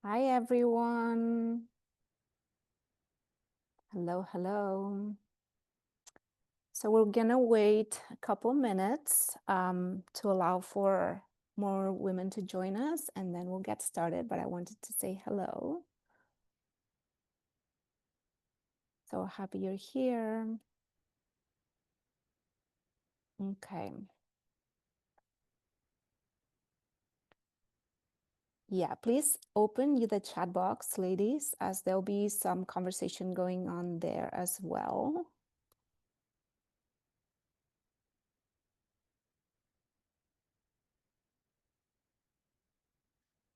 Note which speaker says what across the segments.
Speaker 1: Hi, everyone. Hello, hello. So we're gonna wait a couple minutes to allow for more women to join us, and then we'll get started, but I wanted to say hello. So happy you're here. Okay. Yeah, please open the chat box, ladies, as there'll be some conversation going on there as well.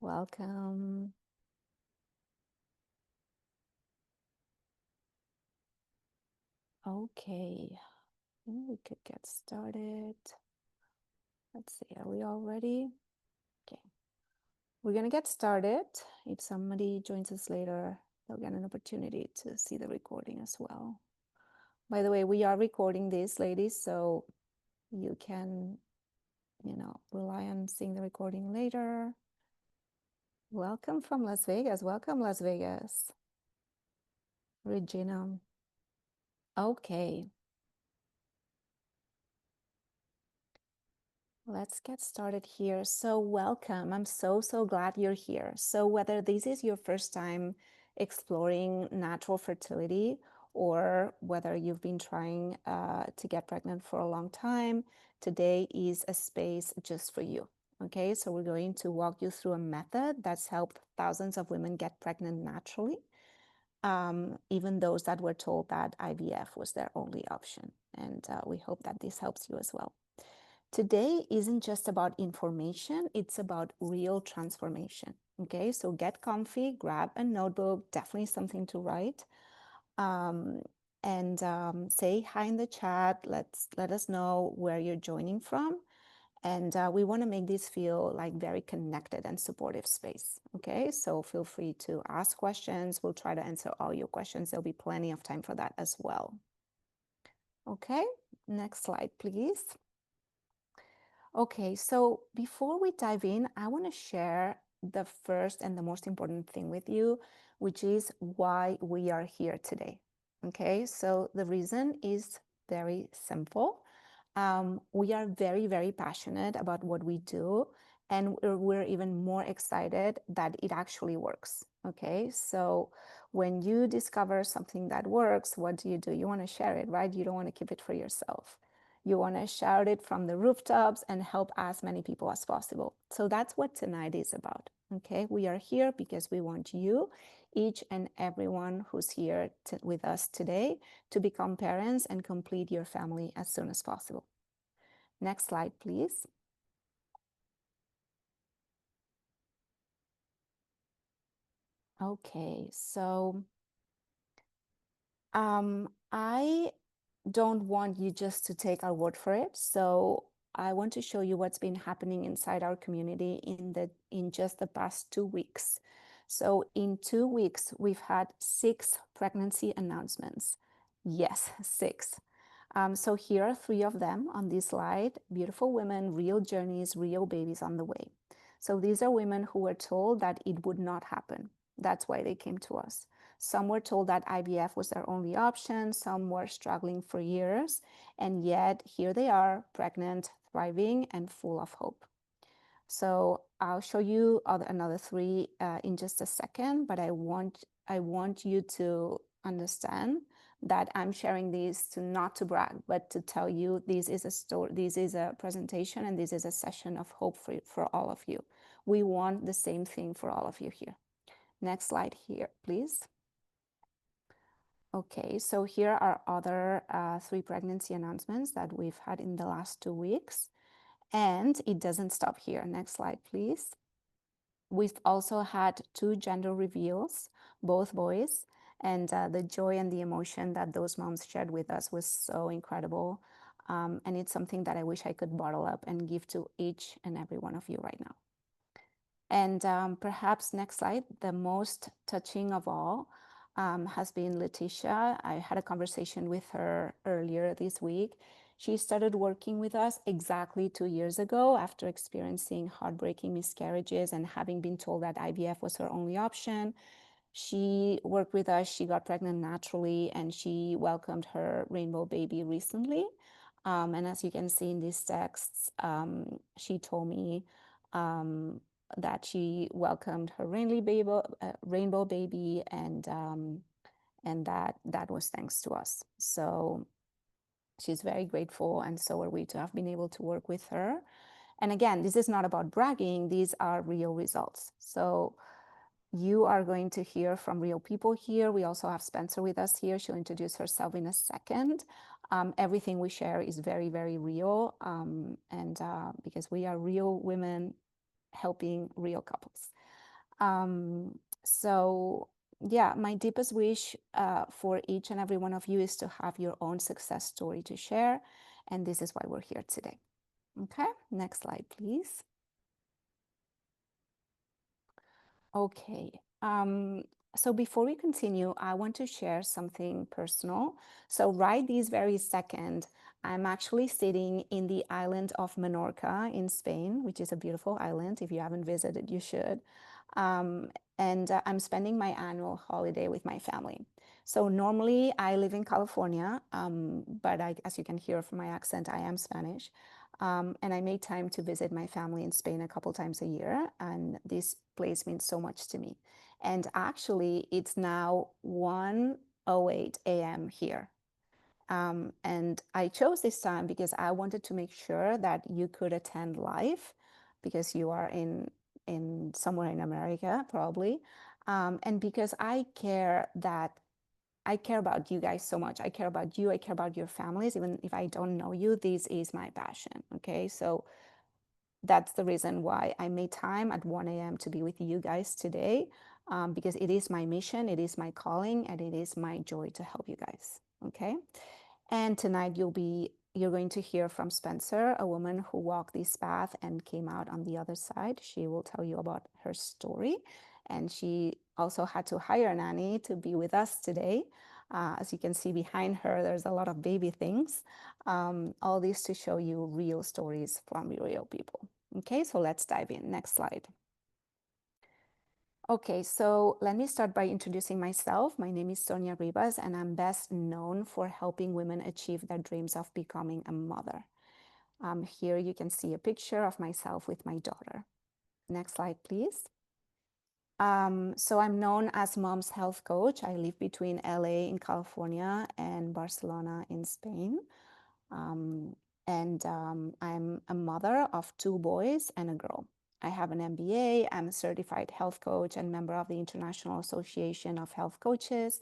Speaker 1: Welcome. Okay, I think we could get started. Let's see, are we all ready? Okay, we're gonna get started. If somebody joins us later, they'll get an opportunity to see the recording as well. By the way, we are recording this, ladies, so you can, rely on seeing the recording later. Welcome from Las Vegas. Welcome, Las Vegas. Regina. Okay. Let's get started here. So welcome. I'm so glad you're here. So whether this is your first time exploring natural fertility or whether you've been trying to get pregnant for a long time, today is a space just for you. Okay, so we're going to walk you through a method that's helped thousands of women get pregnant naturally, even those that were told that IVF was their only option. And we hope that this helps you as well. Today isn't just about information, it's about real transformation. Okay, so get comfy, grab a notebook, definitely something to write, and say hi in the chat. Let us know where you're joining from. And we want to make this feel like very connected and supportive space. Okay, so feel free to ask questions. We'll try to answer all your questions. There'll be plenty of time for that as well. Okay, next slide, please. Okay, so before we dive in, I want to share the first and the most important thing with you, which is why we are here today. Okay, so the reason is very simple. We are very passionate about what we do, and we're even more excited that it actually works. Okay, so when you discover something that works, what do? You want to share it, right? You don't want to keep it for yourself. You want to shout it from the rooftops and help as many people as possible. So that's what tonight is about. Okay, we are here because we want you, each and everyone who's here with us today, to become parents and complete your family as soon as possible. Next slide, please. Okay, so I don't want you just to take our word for it. So I want to show you what's been happening inside our community in just the past 2 weeks. So in 2 weeks, we've had 6 pregnancy announcements. Yes, 6. So here are 3 of them on this slide. Beautiful women, real journeys, real babies on the way. So these are women who were told that it would not happen. That's why they came to us. Some were told that IVF was their only option. Some were struggling for years. And yet here they are, pregnant, thriving, and full of hope. So I'll show you another 3 in just a second, but I want you to understand that I'm sharing these not to brag, but to tell you this is a story, this is a presentation, and this is a session of hope for all of you. We want the same thing for all of you here. Next slide here, please. Okay, so here are other 3 pregnancy announcements that we've had in the last 2 weeks. And it doesn't stop here. Next slide, please. We've also had 2 gender reveals, both boys, and the joy and the emotion that those moms shared with us was so incredible. And it's something that I wish I could bottle up and give to each and every one of you right now. And perhaps next slide, the most touching of all has been Letitia. I had a conversation with her earlier this week. She started working with us exactly 2 years ago after experiencing heartbreaking miscarriages and having been told that IVF was her only option. She worked with us, she got pregnant naturally, and she welcomed her rainbow baby recently. And as you can see in these texts, she told me that she welcomed her rainbow baby, and that was thanks to us. So she's very grateful, and so are we, to have been able to work with her. And again, this is not about bragging, these are real results. So you are going to hear from real people here. We also have Spencer with us here. She'll introduce herself in a second. Everything we share is very, very real, because we are real women helping real couples. So yeah, my deepest wish for each and every one of you is to have your own success story to share. And this is why we're here today. Okay, next slide, please. Okay, so before we continue, I want to share something personal. So right this very second, I'm actually sitting in the island of Menorca in Spain, which is a beautiful island. If you haven't visited, you should. And I'm spending my annual holiday with my family. So normally I live in California, but as you can hear from my accent, I am Spanish. And I make time to visit my family in Spain a couple times a year, and this place means so much to me. And actually, it's now 1:08 a.m. here. And I chose this time because I wanted to make sure that you could attend live, because you are in somewhere in America, probably. And because I care about you guys so much. I care about you. I care about your families. Even if I don't know you, this is my passion. Okay. So that's the reason why I made time at 1 a.m. to be with you guys today, because it is my mission, it is my calling, and it is my joy to help you guys. Okay. And tonight you're going to hear from Spencer, a woman who walked this path and came out on the other side. She will tell you about her story. And she also had to hire a nanny to be with us today. As you can see behind her, there's a lot of baby things. All this to show you real stories from real people. Okay, so let's dive in. Next slide. Okay, so let me start by introducing myself. My name is Sonia Ribas, and I'm best known for helping women achieve their dreams of becoming a mother. Here you can see a picture of myself with my daughter. Next slide, please. So I'm known as Mom's Health Coach. I live between LA in California and Barcelona in Spain. I'm a mother of 2 boys and a girl. I have an MBA, I'm a certified health coach and member of the International Association of Health Coaches,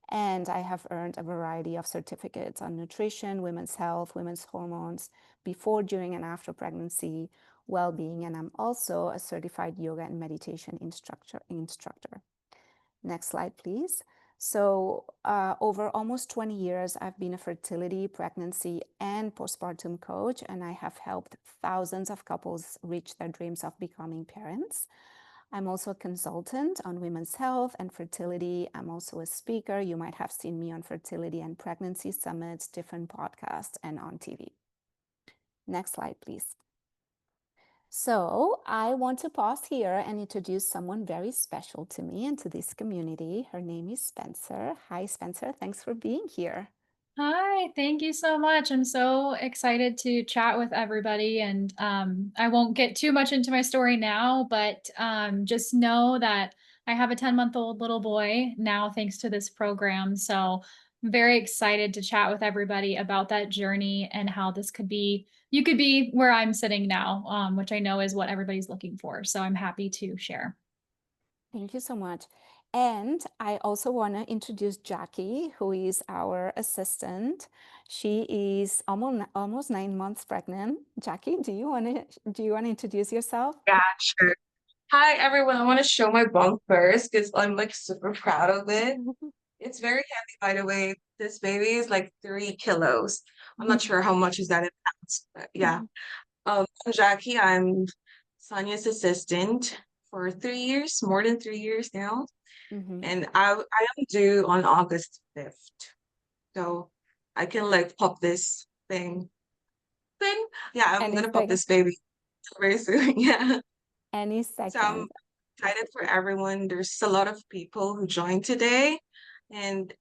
Speaker 1: and I have earned a variety of certificates on nutrition, women's health, women's hormones, before, during, and after pregnancy, well-being, and I'm also a certified yoga and meditation instructor. Next slide, please. So over almost 20 years, I've been a fertility, pregnancy, and postpartum coach, and I have helped thousands of couples reach their dreams of becoming parents. I'm also a consultant on women's health and fertility. I'm also a speaker. You might have seen me on fertility and pregnancy summits, different podcasts, and on TV. Next slide, please. So I want to pause here and introduce someone very special to me and to this community. Her name is Spencer. Hi, Spencer. Thanks for being here.
Speaker 2: Hi, thank you so much. I'm so excited to chat with everybody. And I won't get too much into my story now, but just know that I have a 10-month-old little boy now, thanks to this program. So I'm very excited to chat with everybody about that journey and how you could be where I'm sitting now, which I know is what everybody's looking for. So I'm happy to share.
Speaker 1: Thank you so much. And I also want to introduce Jackie, who is our assistant. She is almost 9 months pregnant. Jackie, do you want to introduce yourself?
Speaker 3: Yeah, sure. Hi, everyone. I want to show my bump first because I'm like super proud of it. It's very heavy, by the way. This baby is like 3 kilos. I'm not sure how much is that in pounds, but yeah. I'm Jackie. I'm Sonia's assistant for 3 years, more than 3 years now.
Speaker 1: Mhm.
Speaker 3: And I am due on August 5th. So I can like pop this thing thing. Yeah, I'm
Speaker 1: Any
Speaker 3: gonna pop
Speaker 1: second.
Speaker 3: this baby very soon. Yeah.
Speaker 1: Any
Speaker 3: So I'm
Speaker 1: second.
Speaker 3: excited for everyone. There's a lot of people who joined today, and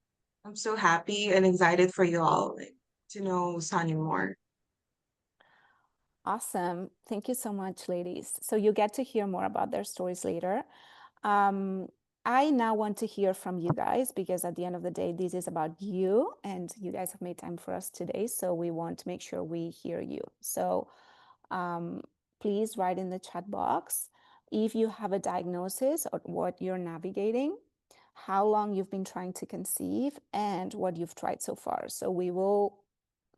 Speaker 3: I'm so happy and excited for you all like, to know Sonia more.
Speaker 1: Awesome. Thank you so much, ladies. So you get to hear more about their stories later. Um, I now want to hear from you guys because at the end of the day, this is about you and you guys have made time for us today. So we want to make sure we hear you. So please write in the chat box if you have a diagnosis or what you're navigating, how long you've been trying to conceive, and what you've tried so far. So we will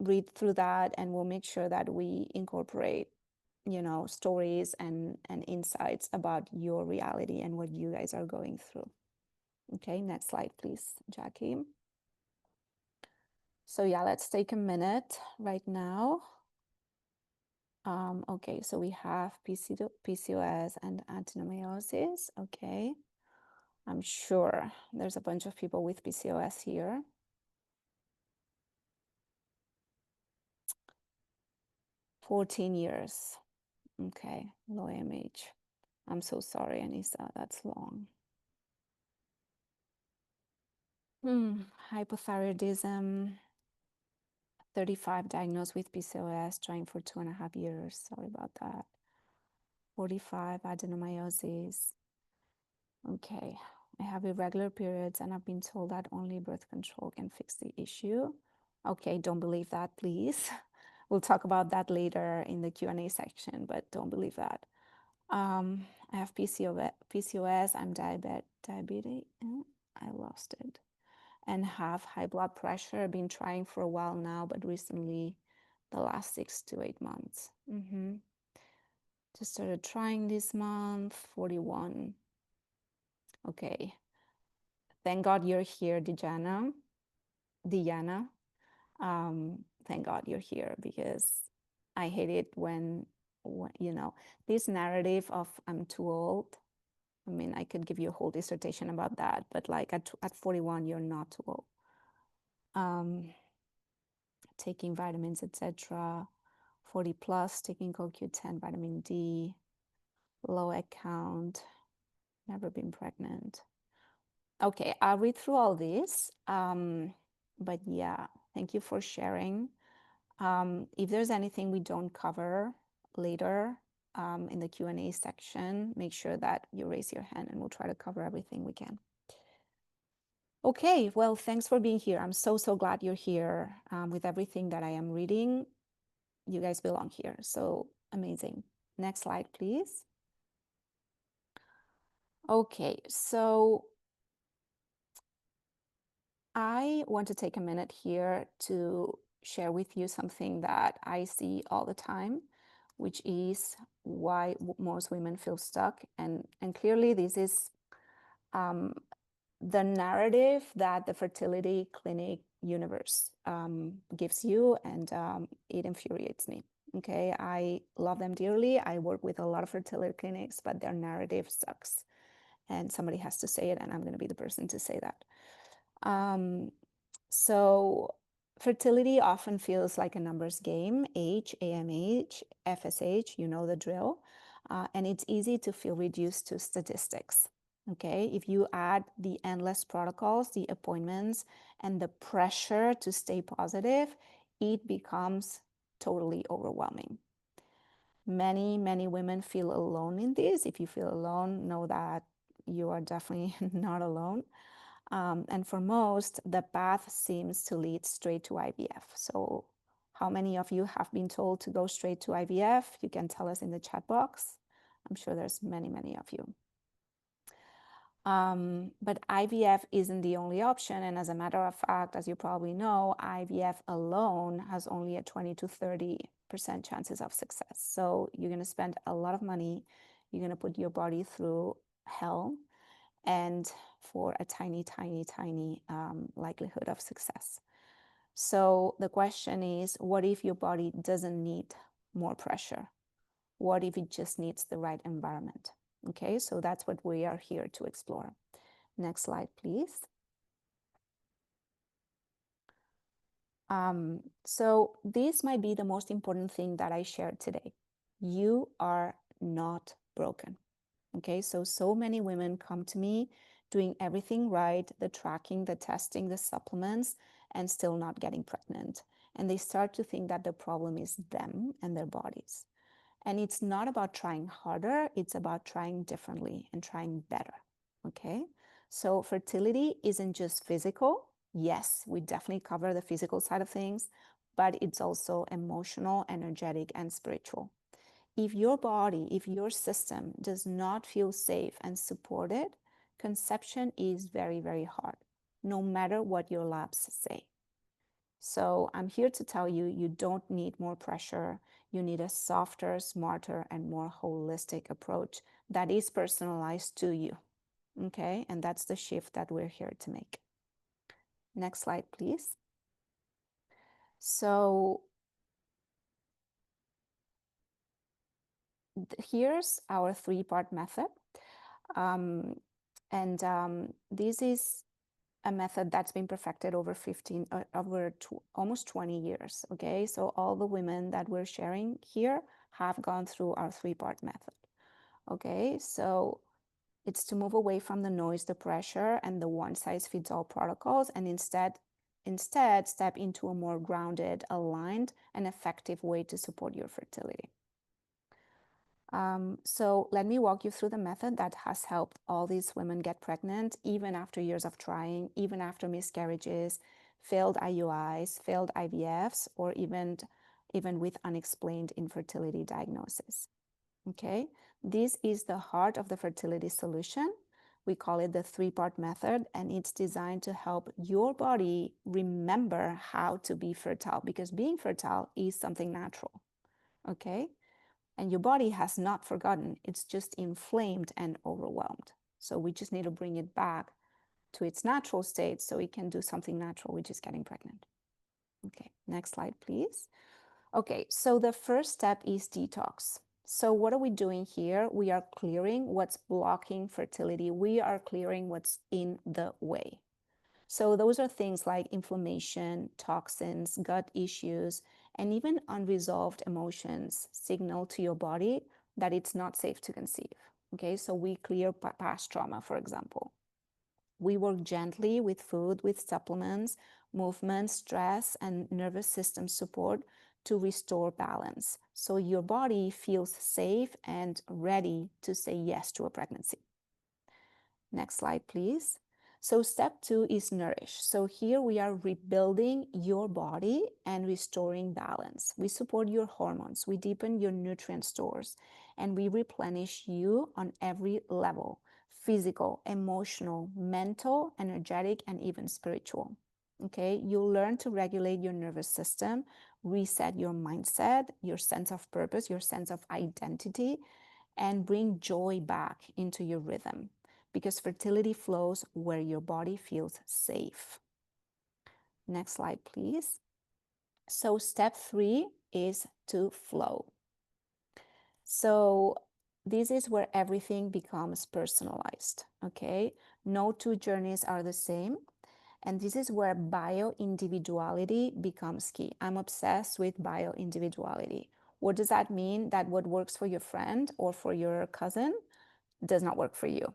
Speaker 1: read through that and we'll make sure that we incorporate stories and insights about your reality and what you guys are going through. Okay, next slide, please, Jackie. So yeah, let's take a minute right now. Okay, so we have PCOS and adenomyosis. Okay, I'm sure there's a bunch of people with PCOS here. 14 years. Okay, low AMH. I'm so sorry, Anissa, that's long. Hypothyroidism, 35, diagnosed with PCOS, trying for 2.5 years. Sorry about that. 45, adenomyosis. Okay, I have irregular periods and I've been told that only birth control can fix the issue. Okay, don't believe that, please. We'll talk about that later in the Q&A section, but don't believe that. I have PCOS, I'm diabetic. I lost it. And have high blood pressure. I've been trying for a while now, but recently, the last 6 to 8 months. Just started trying this month, 41. Okay. Thank God you're here, Diana. Thank God you're here because I hate it when this narrative of I'm too old. I mean, I could give you a whole dissertation about that, but like at 41, you're not too old. Taking vitamins, etc. 40 plus, taking CoQ10, vitamin D, low egg count, never been pregnant. Okay, I'll read through all this. But yeah, thank you for sharing. If there's anything we don't cover later in the Q&A section, make sure that you raise your hand and we'll try to cover everything we can. Okay, well, thanks for being here. I'm so glad you're here. With everything that I am reading, you guys belong here. So amazing. Next slide, please. Okay, so I want to take a minute here to share with you something that I see all the time, which is why most women feel stuck. And clearly this is the narrative that the fertility clinic universe gives you, and it infuriates me. Okay, I love them dearly. I work with a lot of fertility clinics, but their narrative sucks. And somebody has to say it, and I'm going to be the person to say that. So fertility often feels like a numbers game, age, AMH, FSH, you know the drill. And it's easy to feel reduced to statistics. Okay, if you add the endless protocols, the appointments, and the pressure to stay positive, it becomes totally overwhelming. Many women feel alone in this. If you feel alone, know that you are definitely not alone. And for most, the path seems to lead straight to IVF. So how many of you have been told to go straight to IVF? You can tell us in the chat box. I'm sure there's many of you. But IVF isn't the only option. And as a matter of fact, as you probably know, IVF alone has only a 20 to 30% chances of success. So you're going to spend a lot of money. You're going to put your body through hell, and for a tiny likelihood of success. So the question is, what if your body doesn't need more pressure? What if it just needs the right environment? Okay, so that's what we are here to explore. Next slide, please. So this might be the most important thing that I shared today. You are not broken. Okay, so many women come to me doing everything right, the tracking, the testing, the supplements, and still not getting pregnant. And they start to think that the problem is them and their bodies. And it's not about trying harder, it's about trying differently and trying better. Okay, so fertility isn't just physical. Yes, we definitely cover the physical side of things, but it's also emotional, energetic, and spiritual. If your body, if your system does not feel safe and supported, conception is very, very hard, no matter what your labs say. So I'm here to tell you, you don't need more pressure. You need a softer, smarter, and more holistic approach that is personalized to you. Okay, and that's the shift that we're here to make. Next slide, please. So here's our three-part method. This is a method that's been perfected over almost 20 years. Okay, so all the women that we're sharing here have gone through our three-part method. Okay, so it's to move away from the noise, the pressure, and the one-size-fits-all protocols, and instead step into a more grounded, aligned, and effective way to support your fertility. So let me walk you through the method that has helped all these women get pregnant, even after years of trying, even after miscarriages, failed IUIs, failed IVFs, or even with unexplained infertility diagnosis. Okay, this is the heart of the fertility solution. We call it the three-part method, and it's designed to help your body remember how to be fertile, because being fertile is something natural. Okay, and your body has not forgotten, it's just inflamed and overwhelmed. So we just need to bring it back to its natural state so it can do something natural, which is getting pregnant. Okay, next slide, please. Okay, so the first step is detox. So what are we doing here? We are clearing what's blocking fertility. We are clearing what's in the way. So those are things like inflammation, toxins, gut issues, and even unresolved emotions signal to your body that it's not safe to conceive. Okay, so we clear past trauma, for example. We work gently with food, with supplements, movement, stress, and nervous system support to restore balance, so your body feels safe and ready to say yes to a pregnancy. Next slide, please. So step 2 is nourish. So here we are rebuilding your body and restoring balance. We support your hormones, we deepen your nutrient stores, and we replenish you on every level: physical, emotional, mental, energetic, and even spiritual. Okay, you'll learn to regulate your nervous system, reset your mindset, your sense of purpose, your sense of identity, and bring joy back into your rhythm, because fertility flows where your body feels safe. Next slide, please. So step 3 is to flow. So this is where everything becomes personalized, okay? No two journeys are the same. And this is where bio-individuality becomes key. I'm obsessed with bio-individuality. What does that mean? That what works for your friend or for your cousin does not work for you.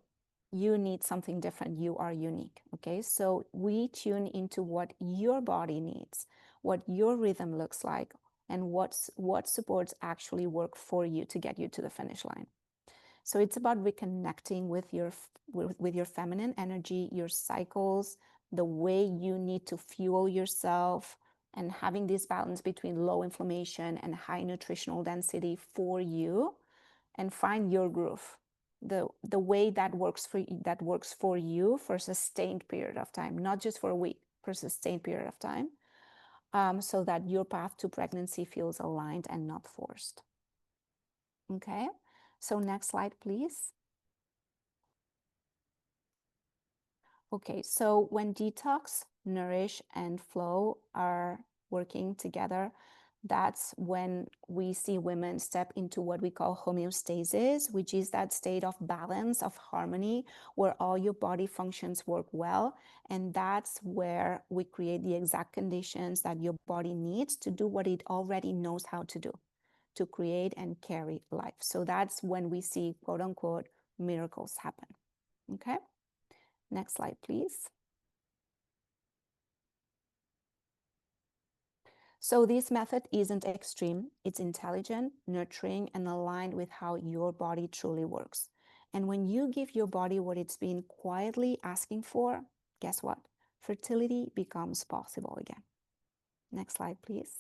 Speaker 1: You need something different. You are unique, okay? So we tune into what your body needs, what your rhythm looks like, and what supports actually work for you to get you to the finish line. So it's about reconnecting with your feminine energy, your cycles, the way you need to fuel yourself, and having this balance between low inflammation and high nutritional density for you, and find your groove, the way that works for you for a sustained period of time, not just for a week, for a sustained period of time, so that your path to pregnancy feels aligned and not forced. Okay, so next slide, please. Okay, so when detox, nourish, and flow are working together, that's when we see women step into what we call homeostasis, which is that state of balance, of harmony, where all your body functions work well. And that's where we create the exact conditions that your body needs to do what it already knows how to do, to create and carry life. So that's when we see, quote unquote, miracles happen. Okay, next slide, please. So this method isn't extreme, it's intelligent, nurturing, and aligned with how your body truly works. And when you give your body what it's been quietly asking for, guess what? Fertility becomes possible again. Next slide, please.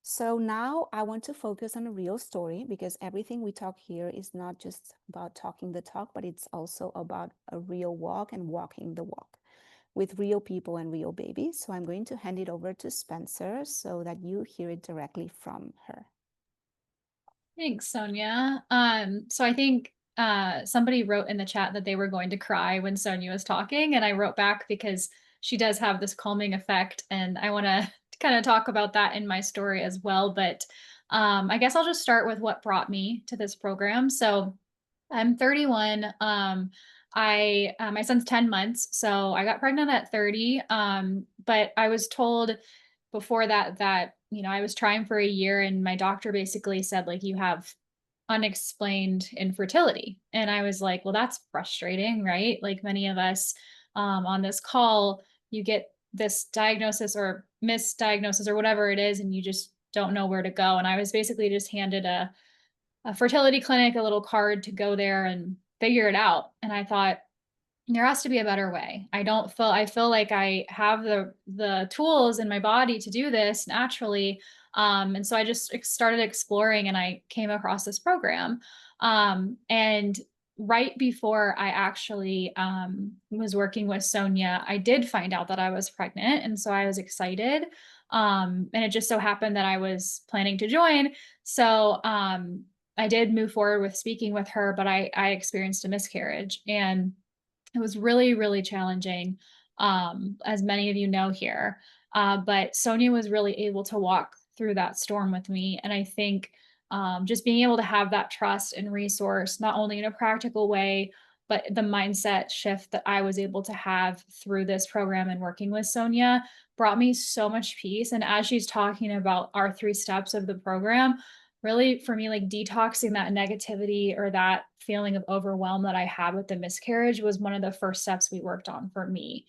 Speaker 1: So now I want to focus on a real story, because everything we talk here is not just about talking the talk, but it's also about a real walk and walking the walk with real people and real babies. So I'm going to hand it over to Spencer so that you hear it directly from her.
Speaker 2: Thanks, Sonia. So I think somebody wrote in the chat that they were going to cry when Sonia was talking, and I wrote back because she does have this calming effect, and I want to kind of talk about that in my story as well. But I guess I'll just start with what brought me to this program. So I'm 31. My son's 10 months, so I got pregnant at 30. But I was told before that, I was trying for a year, and my doctor basically said, like, you have unexplained infertility. And I was like, well, that's frustrating, right? Like many of us on this call, you get this diagnosis or misdiagnosis or whatever it is, and you just don't know where to go. And I was basically just handed a fertility clinic, a little card to go there and figure it out. And I thought, there has to be a better way. I feel like I have the tools in my body to do this naturally. And so I just started exploring, and I came across this program. And right before I actually was working with Sonia, I did find out that I was pregnant. And so I was excited. And it just so happened that I was planning to join. So I did move forward with speaking with her, but I experienced a miscarriage, and it was really, really challenging, as many of you know here. But Sonia was really able to walk through that storm with me. And I think just being able to have that trust and resource, not only in a practical way, but the mindset shift that I was able to have through this program and working with Sonia brought me so much peace. And as she's talking about our 3 steps of the program, really for me, like detoxing that negativity or that feeling of overwhelm that I had with the miscarriage was one of the first steps we worked on for me.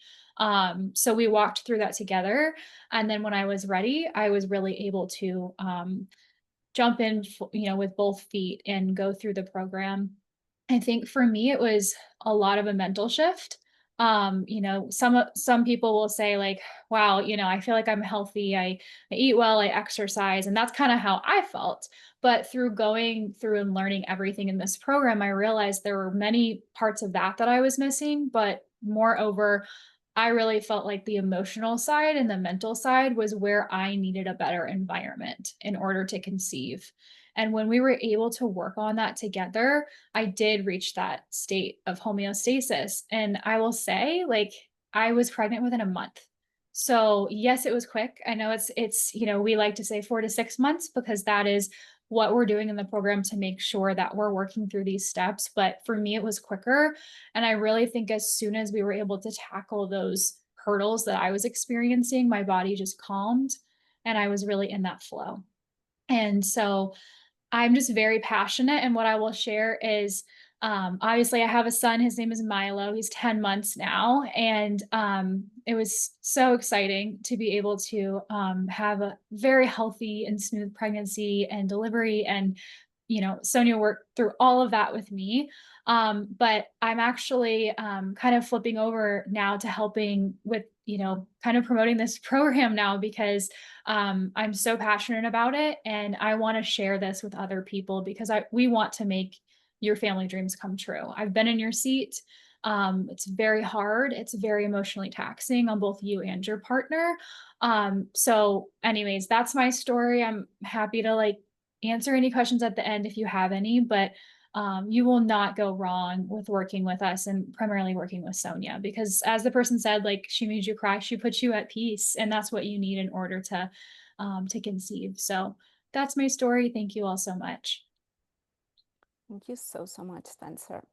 Speaker 2: So we walked through that together. And then when I was ready, I was really able to jump in, with both feet and go through the program. I think for me, it was a lot of a mental shift. Some people will say like, wow, I feel like I'm healthy. I eat well, I exercise. And that's kind of how I felt. But through going through and learning everything in this program, I realized there were many parts of that I was missing, but moreover, I really felt like the emotional side and the mental side was where I needed a better environment in order to conceive. And when we were able to work on that together, I did reach that state of homeostasis. And I will say, like, I was pregnant within a month. So yes, it was quick. I know it's, we like to say 4 to 6 months because that is what we're doing in the program to make sure that we're working through these steps. But for me, it was quicker. And I really think as soon as we were able to tackle those hurdles that I was experiencing, my body just calmed and I was really in that flow. And so I'm just very passionate. And what I will share is obviously I have a son. His name is Milo. He's 10 months now. And it was so exciting to be able to have a very healthy and smooth pregnancy and delivery. And, Sonia worked through all of that with me. But I'm actually kind of flipping over now to helping with, kind of promoting this program now because I'm so passionate about it. And I want to share this with other people because we want to make your family dreams come true. I've been in your seat. It's very hard. It's very emotionally taxing on both you and your partner. So anyways, that's my story. I'm happy to answer any questions at the end if you have any, but you will not go wrong with working with us, and primarily working with Sonia, because as the person said, like, she made you cry, she puts you at peace, and that's what you need in order to conceive. So that's my story. Thank you all so much.
Speaker 1: Thank you so much, Spencer.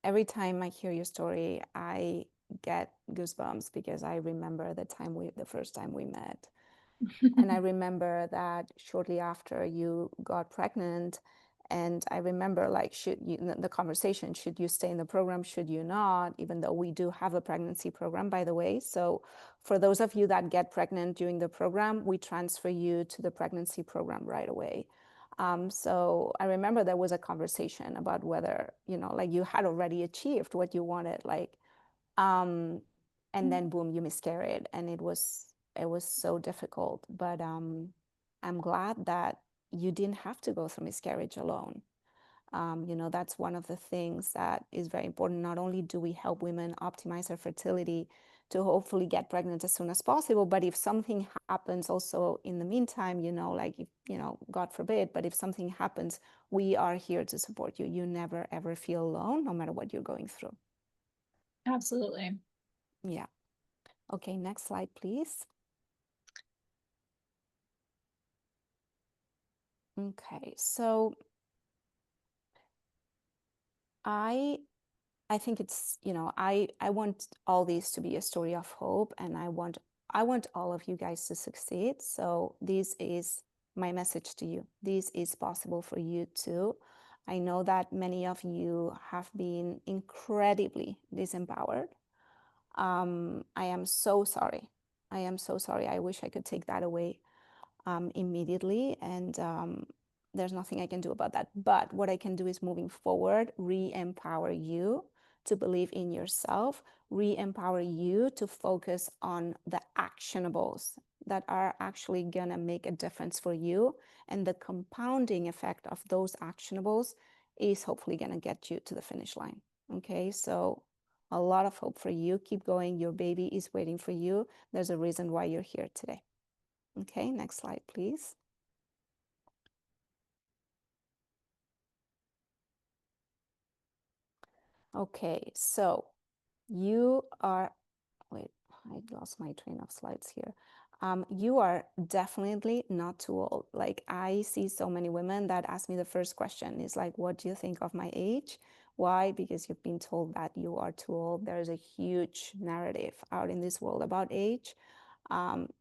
Speaker 1: Every time I hear your story, I get goosebumps because I remember the first time we met. And I remember that shortly after you got pregnant, and I remember, like, the conversation, should you stay in the program, should you not, even though we do have a pregnancy program, by the way. So for those of you that get pregnant during the program, we transfer you to the pregnancy program right away. So I remember there was a conversation about whether, like, you had already achieved what you wanted, like, and then boom, you miscarried, and it was so difficult. But I'm glad that you didn't have to go through miscarriage alone. That's one of the things that is very important. Not only do we help women optimize their fertility to hopefully get pregnant as soon as possible, but if something happens also in the meantime, like, if, God forbid, but if something happens, we are here to support you. You never, ever feel alone, no matter what you're going through.
Speaker 2: Absolutely.
Speaker 1: Yeah. Okay, next slide, please. Okay, so I think it's, I want all these to be a story of hope, and I want all of you guys to succeed. So this is my message to you. This is possible for you too. I know that many of you have been incredibly disempowered. I am so sorry. I am so sorry. I wish I could take that away immediately, and there's nothing I can do about that. But what I can do is, moving forward, re-empower you to believe in yourself, re-empower you to focus on the actionables that are actually gonna make a difference for you, and the compounding effect of those actionables is hopefully gonna get you to the finish line. Okay, so a lot of hope for you. Keep going. Your baby is waiting for you. There's a reason why you're here today. Okay, next slide, please. Okay, so you are, wait, I lost my train of slides here. You are definitely not too old. Like, I see so many women that ask me the first question is like, what do you think of my age? Why? Because you've been told that you are too old. There's a huge narrative out in this world about age.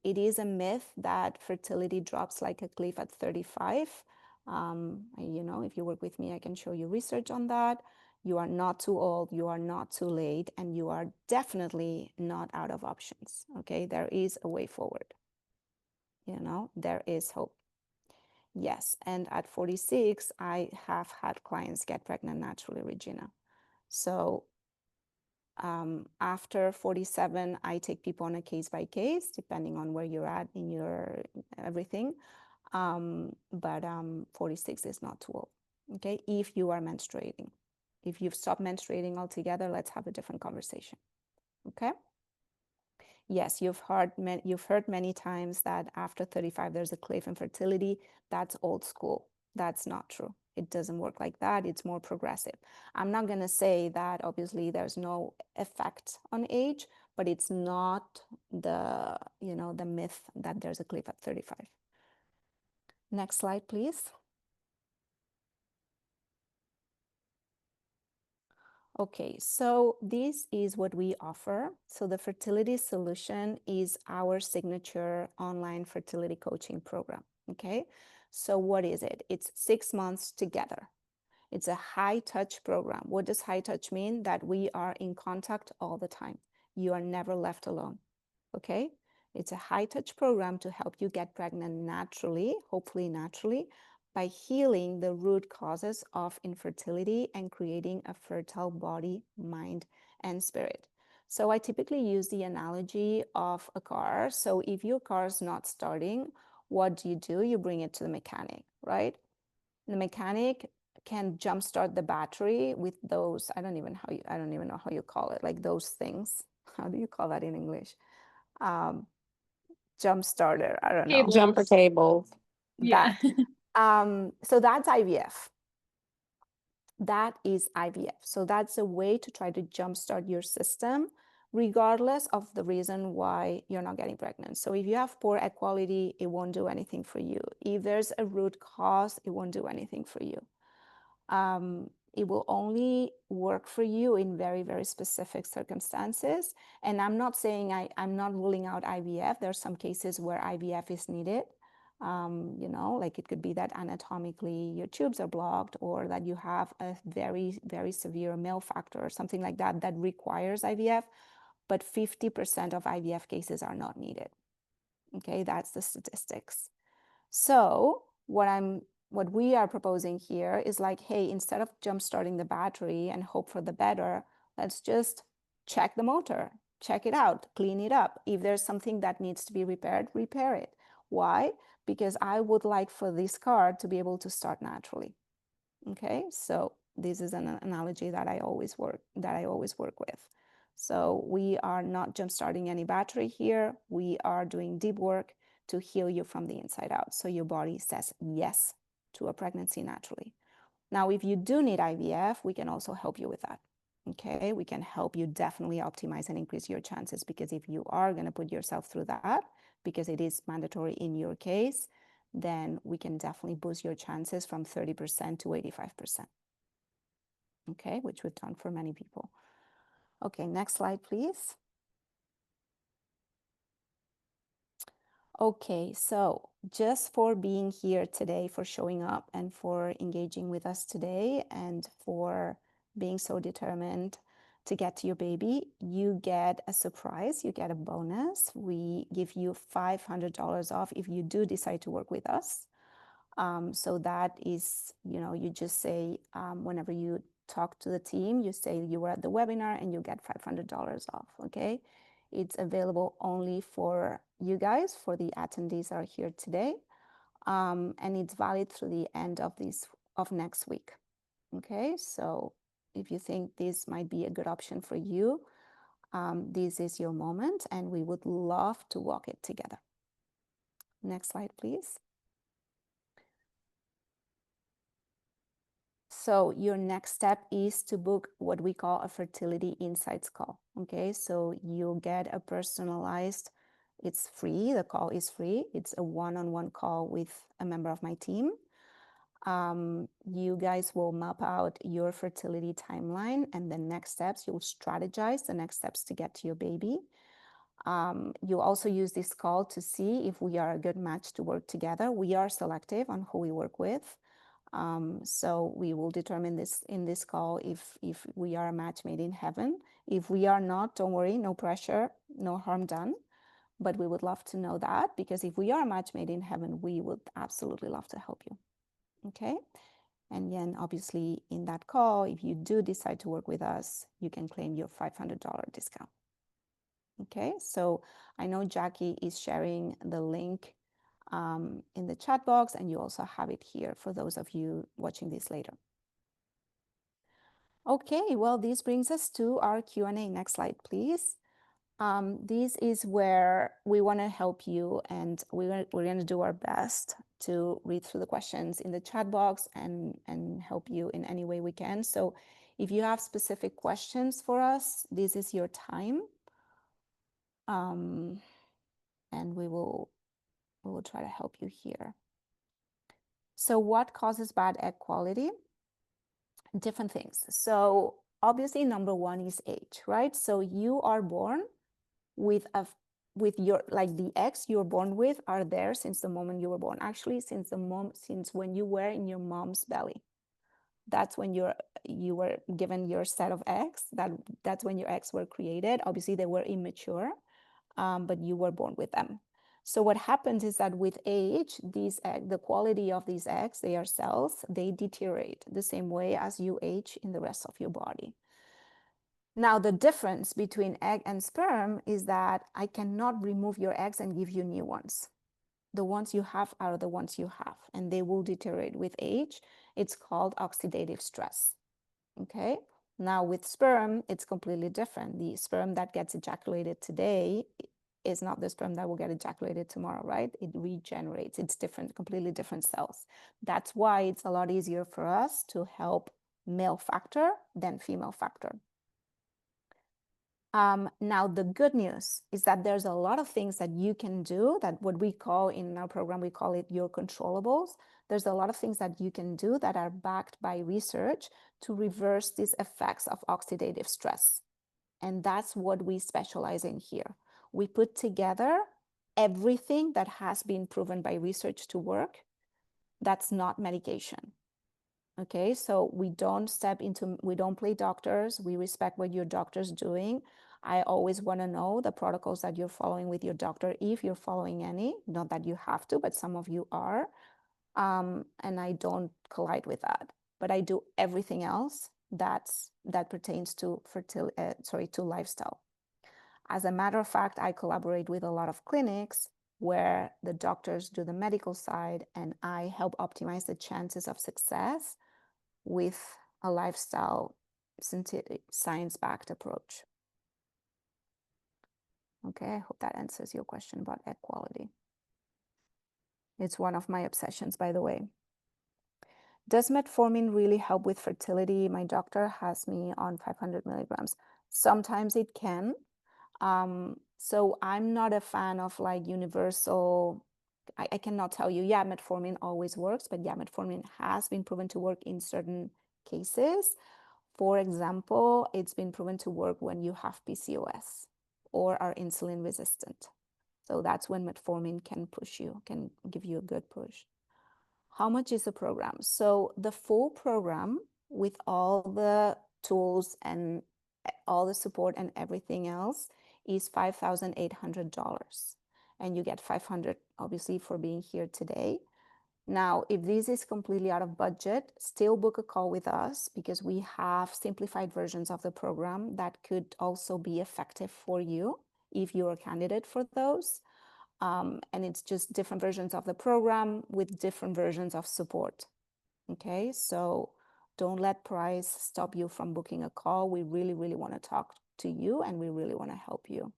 Speaker 1: It is a myth that fertility drops like a cliff at 35. If you work with me, I can show you research on that. You are not too old, you are not too late, and you are definitely not out of options. Okay, there is a way forward. There is hope. Yes, and at 46, I have had clients get pregnant naturally, Regina. So after 47, I take people on a case by case, depending on where you're at in your everything. But 46 is not too old. Okay, if you are menstruating. If you've stopped menstruating altogether, let's have a different conversation. Okay. Yes, you've heard many times that after 35 there's a cliff in fertility. That's old school. That's not true. It doesn't work like that. It's more progressive. I'm not going to say that obviously there's no effect on age, but it's not the myth that there's a cliff at 35. Next slide, please. Okay, so this is what we offer. So the Fertility Solution is our signature online fertility coaching program. Okay, so what is it? It's 6 months together. It's a high touch program. What does high touch mean? That we are in contact all the time. You are never left alone. Okay, it's a high touch program to help you get pregnant naturally, hopefully naturally, by healing the root causes of infertility and creating a fertile body, mind, and spirit. So I typically use the analogy of a car. So if your car is not starting, what do? You bring it to the mechanic, right? The mechanic can jumpstart the battery with those, I don't even know how you call it, like those things. How do you call that in English? Jump starter, I don't know.
Speaker 2: Cables.
Speaker 4: Jumper cables.
Speaker 2: Yeah.
Speaker 1: So that's IVF. that is IVF. So that's a way to try to jumpstart your system, regardless of the reason why you're not getting pregnant. So if you have poor egg quality, it won't do anything for you. If there's a root cause, it won't do anything for you. It will only work for you in very, very specific circumstances. And I'm not saying I'm not ruling out IVF. There are some cases where IVF is needed. You know, like it could be that anatomically your tubes are blocked, or that you have a very, very severe male factor or something like that that requires IVF. But 50% of IVF cases are not needed. Okay, that's the statistics. So what we are proposing here is like, hey, instead of jumpstarting the battery and hope for the better, let's just check the motor, check it out, clean it up. If there's something that needs to be repaired, repair it. Why? Because I would like for this car to be able to start naturally. Okay, so this is an analogy that I always work with. So we are not jumpstarting any battery here. We are doing deep work to heal you from the inside out. So your body says yes to a pregnancy naturally. Now, if you do need IVF, we can also help you with that. Okay, we can help you definitely optimize and increase your chances, because if you are going to put yourself through that, because it is mandatory in your case, then we can definitely boost your chances from 30% to 85%. Okay, which we've done for many people. Okay, next slide, please. Okay, so just for being here today, for showing up and for engaging with us today, and for being so determined to get to your baby, you get a surprise, you get a bonus. We give you $500 off if you do decide to work with us. So that is, you know, you just say, whenever you talk to the team, you say you were at the webinar and you get $500 off, okay? It's available only for you guys, for the attendees that are here today. And it's valid through the end of next week, okay? So if you think this might be a good option for you, this is your moment, and we would love to walk it together. Next slide, please. So your next step is to book what we call a Fertility Insights Call, okay? So you'll get a personalized, it's free, the call is free. It's a one-on-one call with a member of my team. You guys will map out your fertility timeline and the next steps. You'll strategize the next steps to get to your baby. You'll also use this call to see if we are a good match to work together. We are selective on who we work with. So we will determine this in this call if we are a match made in heaven. If we are not, don't worry, no pressure, no harm done. But we would love to know that, because if we are a match made in heaven, we would absolutely love to help you. Okay? And then obviously in that call, if you do decide to work with us, you can claim your $500 discount. Okay, so I know Jackie is sharing the link in the chat box, and you also have it here for those of you watching this later. Okay, well, this brings us to our Q&A. Next slide, please. This is where we want to help you, and we're going to do our best to read through the questions in the chat box and help you in any way we can. So if you have specific questions for us, this is your time. And we will try to help you here. So what causes bad egg quality? Different things. So obviously number one is age, right? So you are born with your, like, the eggs you're born with are there since the moment you were born. Actually, since when you were in your mom's belly. That's when you were given your set of eggs. That's when your eggs were created. Obviously they were immature, but you were born with them. So what happens is that with age, the quality of these eggs, they are cells, they deteriorate the same way as you age in the rest of your body. Now, the difference between egg and sperm is that I cannot remove your eggs and give you new ones. The ones you have are the ones you have, and they will deteriorate with age. It's called oxidative stress. Okay? Now, with sperm, it's completely different. The sperm that gets ejaculated today is not the sperm that will get ejaculated tomorrow, right? It regenerates. It's different, completely different cells. That's why it's a lot easier for us to help male factor than female factor. Now, the good news is that there's a lot of things that you can do, that what we call in our program, we call it your controllables. There's a lot of things that you can do that are backed by research to reverse these effects of oxidative stress. And that's what we specialize in here. We put together everything that has been proven by research to work. That's not medication. Okay, so we don't play doctors. We respect what your doctor's doing. I always want to know the protocols that you're following with your doctor, if you're following any. Not that you have to, but some of you are. And I don't collide with that. But I do everything else that pertains to to lifestyle. As a matter of fact, I collaborate with a lot of clinics where the doctors do the medical side, and I help optimize the chances of success with a lifestyle science-backed approach. Okay, I hope that answers your question about egg quality. It's one of my obsessions, by the way. Does metformin really help with fertility? My doctor has me on 500 milligrams. Sometimes it can. So I'm not a fan of like universal, I cannot tell you, yeah, metformin always works, but yeah, metformin has been proven to work in certain cases. For example, it's been proven to work when you have PCOS or are insulin resistant. So that's when metformin can push you, can give you a good push. How much is the program? So the full program with all the tools and all the support and everything else is $5,800. And you get $500 obviously for being here today. Now, if this is completely out of budget, still book a call with us, because we have simplified versions of the program that could also be effective for you if you're a candidate for those. And it's just different versions of the program with different versions of support. Okay, so don't let price stop you from booking a call. We really, really want to talk to you, and we really want to help you.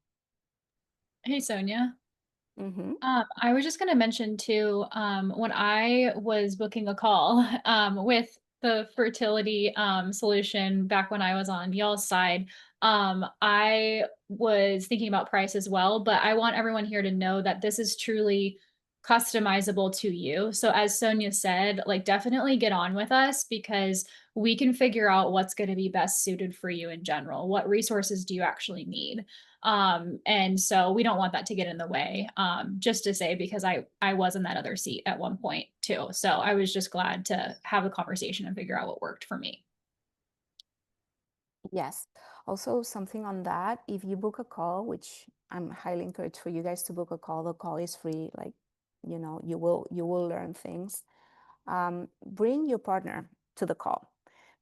Speaker 2: Hey, Sonia. I was just going to mention too, when I was booking a call with the Fertility Solution back when I was on y'all's side, I was thinking about price as well, but I want everyone here to know that this is truly customizable to you. So as Sonia said, like definitely get on with us, because we can figure out what's going to be best suited for you in general. What resources do you actually need? And so we don't want that to get in the way, just to say, because I was in that other seat at one point too. So I was just glad to have a conversation and figure out what worked for me.
Speaker 1: Yes. Also, something on that, if you book a call, which I'm highly encouraged for you guys to book a call, the call is free. Like, you know, you will learn things. Bring your partner to the call,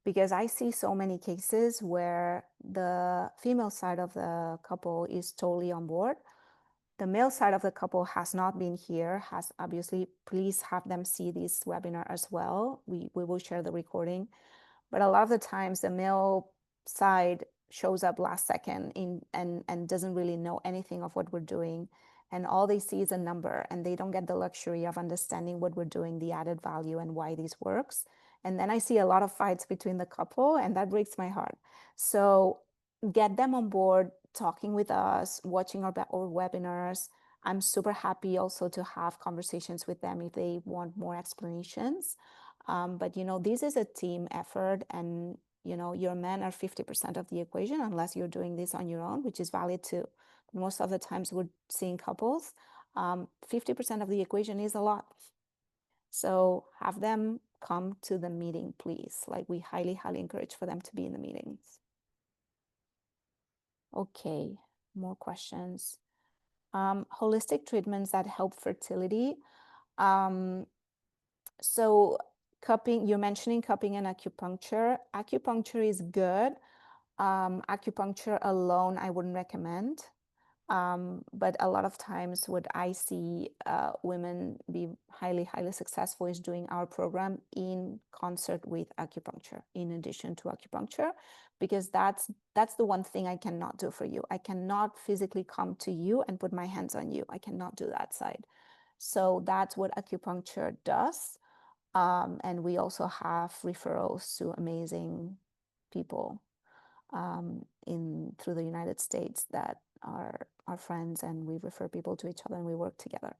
Speaker 1: because I see so many cases where the female side of the couple is totally on board. The male side of the couple has not been here, has obviously, please have them see this webinar as well. We will share the recording. But a lot of the times the male side shows up last second and doesn't really know anything of what we're doing. And all they see is a number, and they don't get the luxury of understanding what we're doing, the added value, and why this works. And then I see a lot of fights between the couple, and that breaks my heart. So get them on board, talking with us, watching our webinars. I'm super happy also to have conversations with them if they want more explanations. But you know, this is a team effort, and you know, your men are 50% of the equation, unless you're doing this on your own, which is valid too. Most of the times we're seeing couples, 50% of the equation is a lot. So have them come to the meeting, please. Like, we highly, highly encourage for them to be in the meetings. Okay, more questions. Holistic treatments that help fertility. So cupping, you're mentioning cupping and acupuncture. Acupuncture is good. Acupuncture alone, I wouldn't recommend. But a lot of times what I see women be highly, highly successful is doing our program in concert with acupuncture, in addition to acupuncture, because that's the one thing I cannot do for you. I cannot physically come to you and put my hands on you. I cannot do that side. So that's what acupuncture does. And we also have referrals to amazing people through the United States that are our friends, and we refer people to each other and we work together.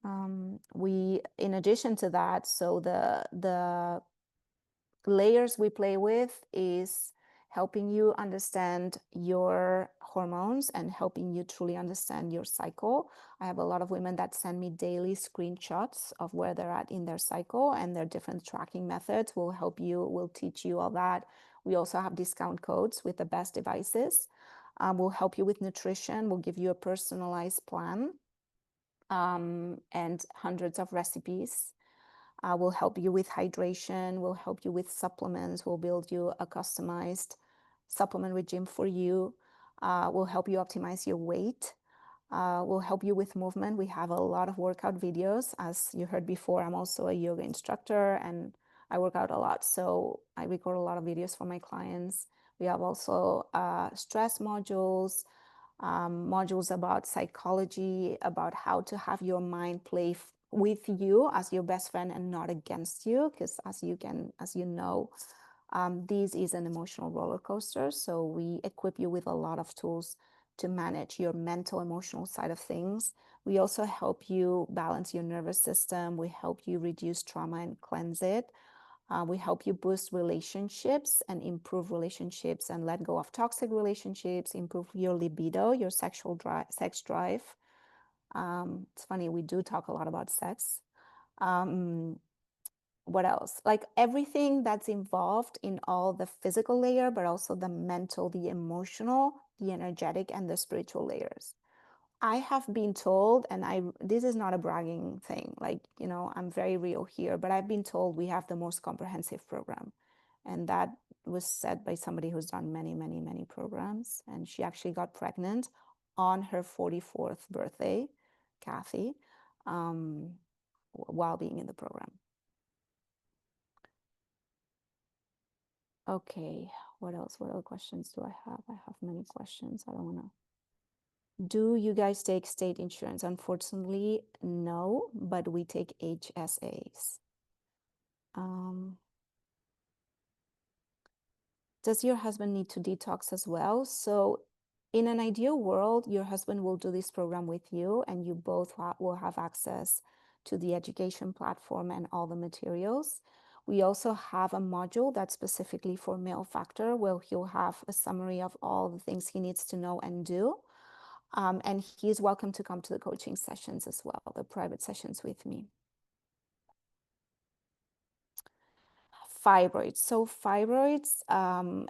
Speaker 1: In addition to that, so the layers we play with is helping you understand your hormones and helping you truly understand your cycle. I have a lot of women that send me daily screenshots of where they're at in their cycle, and their different tracking methods will help you, will teach you all that. We also have discount codes with the best devices. We'll help you with nutrition. We'll give you a personalized plan and hundreds of recipes. We'll help you with hydration. We'll help you with supplements. We'll build you a customized supplement regime for you. We'll help you optimize your weight. We'll help you with movement. We have a lot of workout videos. As you heard before, I'm also a yoga instructor and I work out a lot. So I record a lot of videos for my clients. We have also stress modules, modules about psychology, about how to have your mind play with you as your best friend and not against you, because as you know, this is an emotional roller coaster. So we equip you with a lot of tools to manage your mental, emotional side of things. We also help you balance your nervous system. We help you reduce trauma and cleanse it. We help you boost relationships and improve relationships and let go of toxic relationships, improve your libido, your sex drive. It's funny, we do talk a lot about sex. What else? Like everything that's involved in all the physical layer, but also the mental, the emotional, the energetic, and the spiritual layers. I have been told, and this is not a bragging thing, like, you know, I'm very real here, but I've been told we have the most comprehensive program. And that was said by somebody who's done many, many, many programs. And she actually got pregnant on her 44th birthday, Kathy, while being in the program. Okay, what else? What other questions do I have? I have many questions. I don't want to. Do you guys take state insurance? Unfortunately, no, but we take HSAs. Does your husband need to detox as well? So in an ideal world, your husband will do this program with you and you both will have access to the education platform and all the materials. We also have a module that's specifically for male factor where he'll have a summary of all the things he needs to know and do. And he's welcome to come to the coaching sessions as well, the private sessions with me. Fibroids. So fibroids,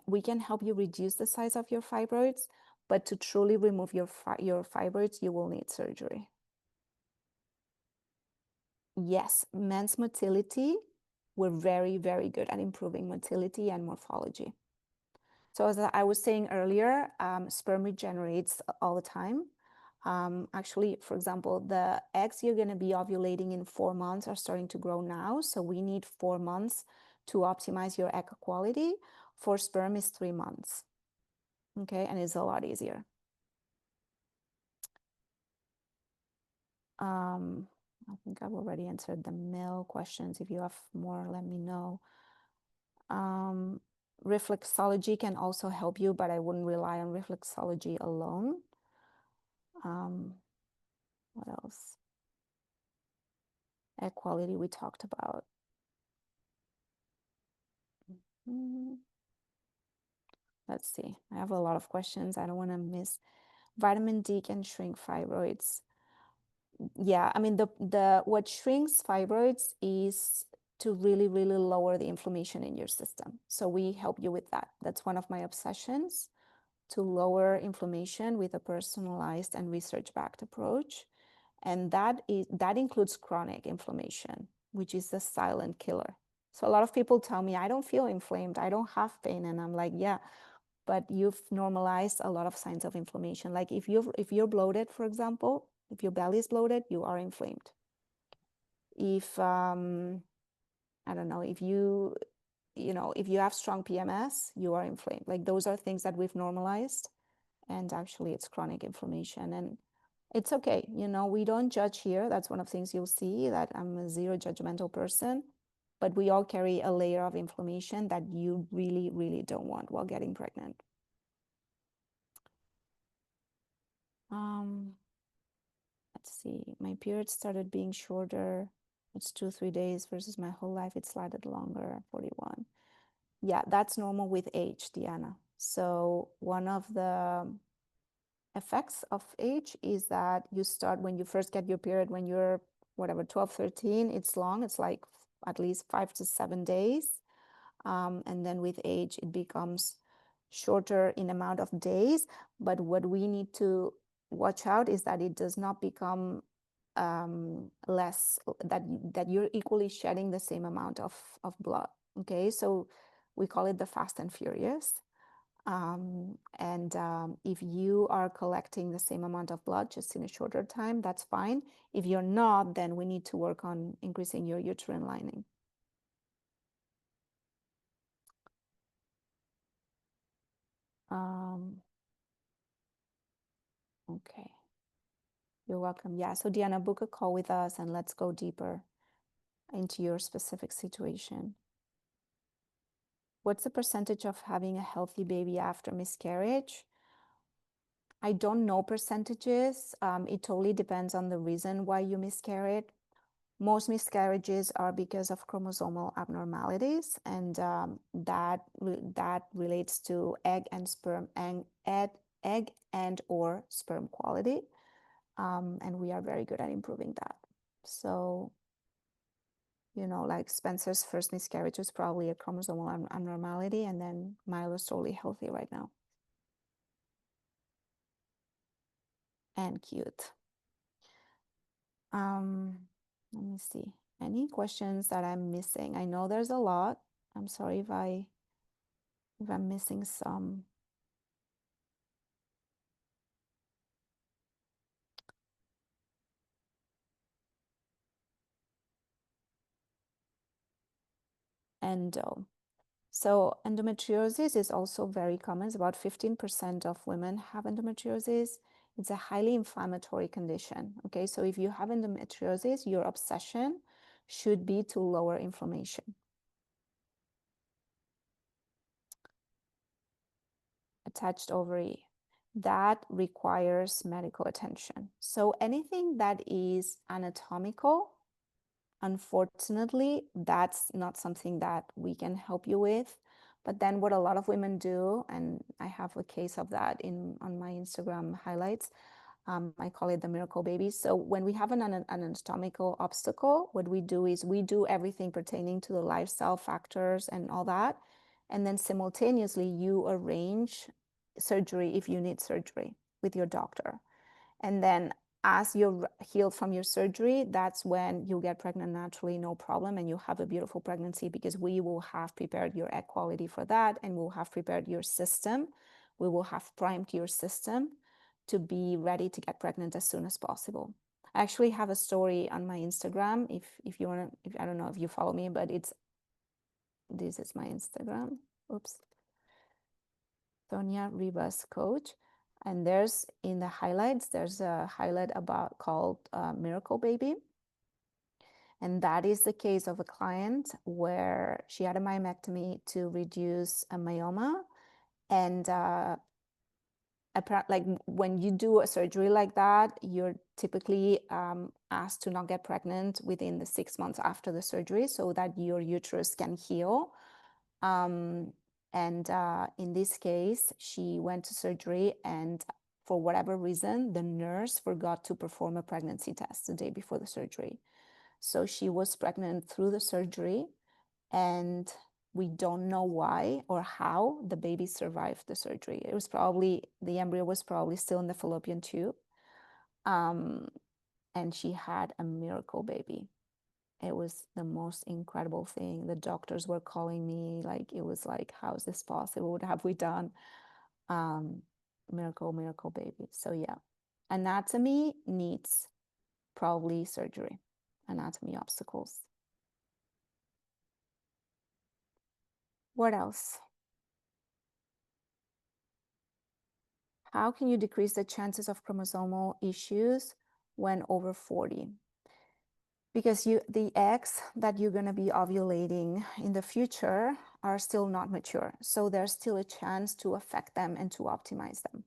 Speaker 1: we can help you reduce the size of your fibroids, but to truly remove your fibroids, you will need surgery. Yes, men's motility, we're very, very good at improving motility and morphology. So as I was saying earlier, sperm regenerates all the time. Actually, for example, the eggs you're going to be ovulating in 4 months are starting to grow now. So we need 4 months to optimize your egg quality. For sperm is 3 months. Okay, and it's a lot easier. I think I've already answered the male questions. If you have more, let me know. Reflexology can also help you, but I wouldn't rely on reflexology alone. What else? Egg quality we talked about. Let's see. I have a lot of questions. I don't want to miss. Vitamin D can shrink fibroids. Yeah, I mean what shrinks fibroids is to really, really lower the inflammation in your system. So we help you with that. That's one of my obsessions, to lower inflammation with a personalized and research-backed approach. And that includes chronic inflammation, which is the silent killer. So a lot of people tell me, I don't feel inflamed, I don't have pain. And I'm like, yeah, but you've normalized a lot of signs of inflammation. Like if you're bloated, for example, if your belly is bloated, you are inflamed. If, I don't know, if you have strong PMS, you are inflamed. Like those are things that we've normalized, and actually it's chronic inflammation. And It's okay. You know, we don't judge here. That's one of the things you'll see, that I'm a zero judgmental person, but we all carry a layer of inflammation that you really, really don't want while getting pregnant. Let's see, my period started being shorter. It's 2-3 days versus my whole life. It's lasted longer, 41. Yeah, that's normal with age, Diana. So one of the effects of age is that you start when you first get your period, when you're whatever, 12, 13, it's long. It's like at least 5 to 7 days. And then with age, it becomes shorter in amount of days. But what we need to watch out is that it does not become less, that you're equally shedding the same amount of blood. Okay, so we call it the fast and furious. If you are collecting the same amount of blood just in a shorter time, that's fine. If you're not, then we need to work on increasing your uterine lining. Okay. You're welcome. Yeah, so Diana, book a call with us and let's go deeper into your specific situation. What's the percentage of having a healthy baby after miscarriage? I don't know percentages. It totally depends on the reason why you miscarried. Most miscarriages are because of chromosomal abnormalities, and that relates to egg and or sperm quality. And we are very good at improving that. So, you know, like Spencer's first miscarriage was probably a chromosomal abnormality, and then Milo's totally healthy right now. And cute. Let me see. Any questions that I'm missing? I know there's a lot. I'm sorry if I'm missing some. Endo. So endometriosis is also very common. It's about 15% of women have endometriosis. It's a highly inflammatory condition. Okay, so if you have endometriosis, your obsession should be to lower inflammation. Attached ovary, that requires medical attention. So anything that is anatomical, unfortunately, that's not something that we can help you with. But then what a lot of women do, and I have a case of that on my Instagram highlights, I call it the miracle baby. So when we have an anatomical obstacle, what we do is we do everything pertaining to the lifestyle factors and all that. And then simultaneously, you arrange surgery if you need surgery with your doctor. And then as you're healed from your surgery, that's when you get pregnant naturally, no problem, and you have a beautiful pregnancy, because we will have prepared your egg quality for that, and we'll have prepared your system. We will have primed your system to be ready to get pregnant as soon as possible. I actually have a story on my Instagram. If you want to, I don't know if you follow me, but this is my Instagram. Oops. Sonia Ribas coach. And there's in the highlights, there's a highlight called Miracle Baby. And that is the case of a client where she had a myomectomy to reduce a myoma. And like when you do a surgery like that, you're typically asked to not get pregnant within the 6 months after the surgery so that your uterus can heal. In this case, she went to surgery, and for whatever reason, the nurse forgot to perform a pregnancy test the day before the surgery. So she was pregnant through the surgery, and we don't know why or how the baby survived the surgery. It was probably, the embryo was probably still in the fallopian tube. And she had a miracle baby. It was the most incredible thing. The doctors were calling me, like, it was like, how is this possible? What have we done? Miracle baby. So yeah, anatomy needs probably surgery, anatomy obstacles. What else? How can you decrease the chances of chromosomal issues when over 40? Because the eggs that you're going to be ovulating in the future are still not mature. So there's still a chance to affect them and to optimize them.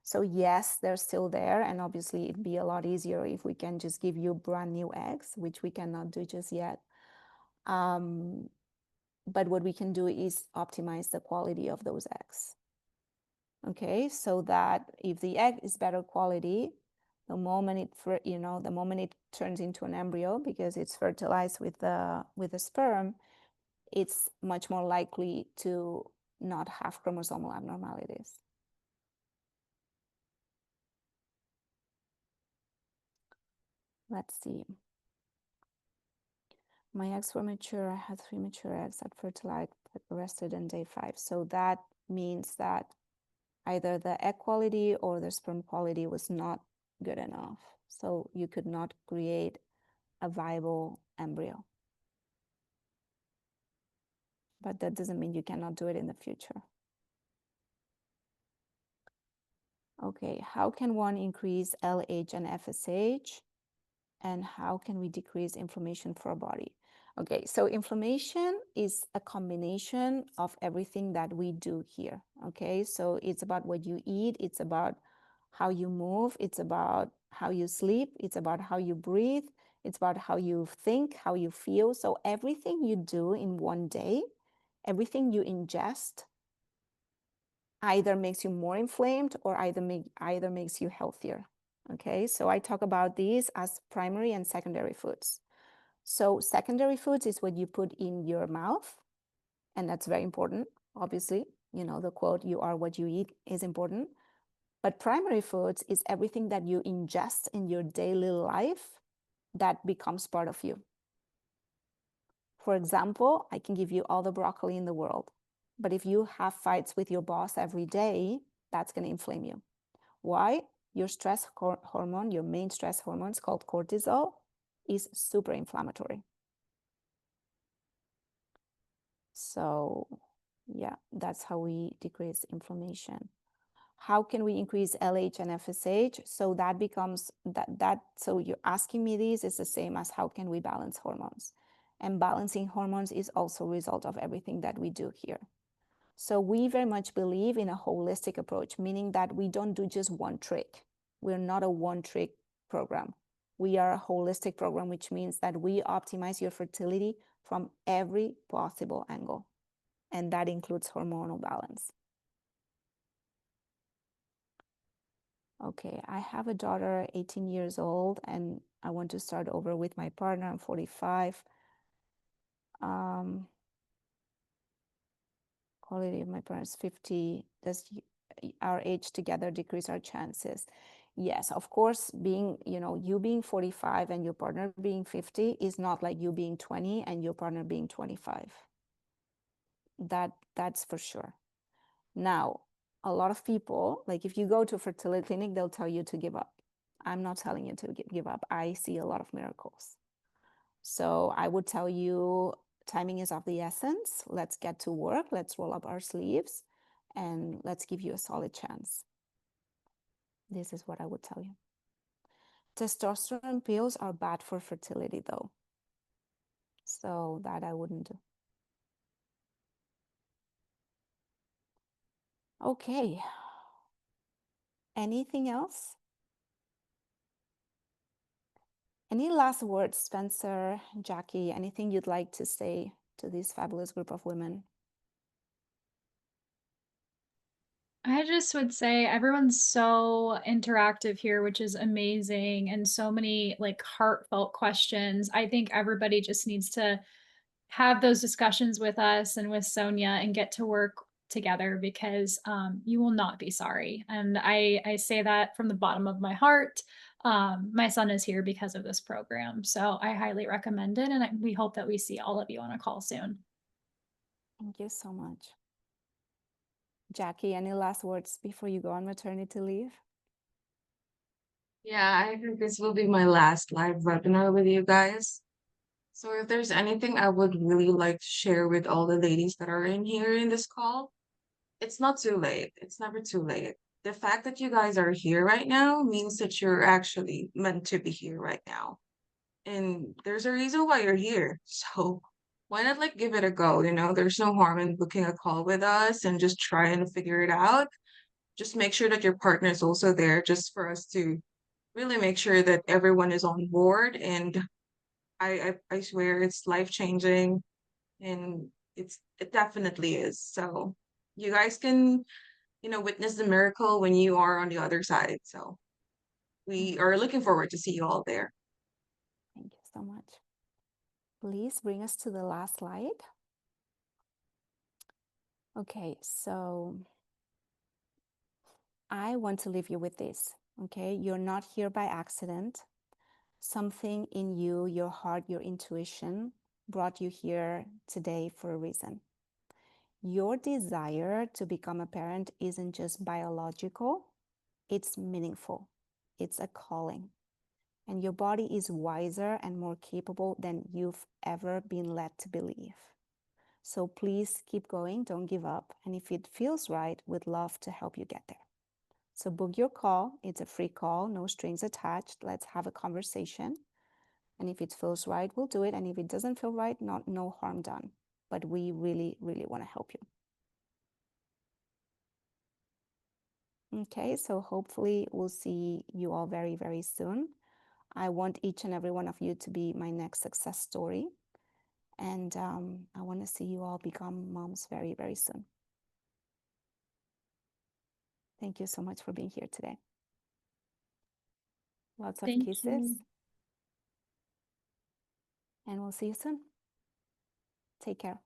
Speaker 1: So yes, they're still there. And obviously it'd be a lot easier if we can just give you brand new eggs, which we cannot do just yet. But what we can do is optimize the quality of those eggs. Okay, so that if the egg is better quality, the moment it turns into an embryo, because it's fertilized with the sperm, it's much more likely to not have chromosomal abnormalities. Let's see. My eggs were mature. I had 3 mature eggs that fertilized but rested on day 5. So that means that either the egg quality or the sperm quality was not good enough. So you could not create a viable embryo. But that doesn't mean you cannot do it in the future. Okay, how can one increase LH and FSH? And how can we decrease inflammation for our body? Okay, so inflammation is a combination of everything that we do here. Okay, so it's about what you eat, it's about how you move, it's about how you sleep, it's about how you breathe, it's about how you think, how you feel. So everything you do in one day, everything you ingest, either makes you more inflamed or either makes you healthier. Okay, so I talk about these as primary and secondary foods. So secondary foods is what you put in your mouth, and that's very important, obviously. You know, the quote, "You are what you eat," is important. But primary foods is everything that you ingest in your daily life that becomes part of you. For example, I can give you all the broccoli in the world, but if you have fights with your boss every day, that's going to inflame you. Why? Your stress hormone, your main stress hormone, is called cortisol, is super inflammatory. So yeah, that's how we decrease inflammation. How can we increase LH and FSH? So that becomes so you're asking me this is the same as how can we balance hormones? And balancing hormones is also a result of everything that we do here. So we very much believe in a holistic approach, meaning that we don't do just one trick. We're not a one-trick program. We are a holistic program, which means that we optimize your fertility from every possible angle. And that includes hormonal balance. Okay, I have a daughter, 18 years old, and I want to start over with my partner. I'm 45. Quality of my parents 50. Does our age together decrease our chances? Yes, of course, you being 45 and your partner being 50 is not like you being 20 and your partner being 25. That's for sure. Now, a lot of people, like if you go to a fertility clinic, they'll tell you to give up. I'm not telling you to give up. I see a lot of miracles. So I would tell you timing is of the essence. Let's get to work. Let's roll up our sleeves and let's give you a solid chance. This is what I would tell you. Testosterone pills are bad for fertility though. So that I wouldn't do. Okay. Anything else? Any last words, Spencer, Jackie, anything you'd like to say to this fabulous group of women?
Speaker 2: I just would say everyone's so interactive here, which is amazing, and so many like heartfelt questions. I think everybody just needs to have those discussions with us and with Sonia and get to work together because you will not be sorry. And I say that from the bottom of my heart. My son is here because of this program. So I highly recommend it. And we hope that we see all of you on a call soon.
Speaker 1: Thank you so much. Jackie, any last words before you go on maternity leave?
Speaker 3: Yeah, I think this will be my last live webinar with you guys. So if there's anything I would really like to share with all the ladies that are in here in this call, it's not too late. It's never too late. the fact that you guys are here right now means that you're actually meant to be here right now. And there's a reason why you're here. So why not like give it a go? You know, there's no harm in booking a call with us and just trying to figure it out. Just make sure that your partner is also there just for us to really make sure that everyone is on board. And I swear it's life changing and it definitely is. So you guys can, you know, witness the miracle when you are on the other side. So we are looking forward to see you all there.
Speaker 1: Thank you so much. Please bring us to the last slide. Okay, so I want to leave you with this, okay? You're not here by accident. Something in you, your heart, your intuition brought you here today for a reason. Your desire to become a parent isn't just biological, it's meaningful. It's a calling. And your body is wiser and more capable than you've ever been led to believe. So please keep going, don't give up. And if it feels right, we'd love to help you get there. So book your call. It's a free call, no strings attached. Let's have a conversation. And if it feels right, we'll do it. And if it doesn't feel right, no harm done. But we really, really want to help you. Okay, so hopefully we'll see you all very, very soon. I want each and every one of you to be my next success story. And I want to see you all become moms very, very soon. Thank you so much for being here today. Lots of
Speaker 2: Thank
Speaker 1: kisses.
Speaker 2: you.
Speaker 1: And we'll see you soon. Take care.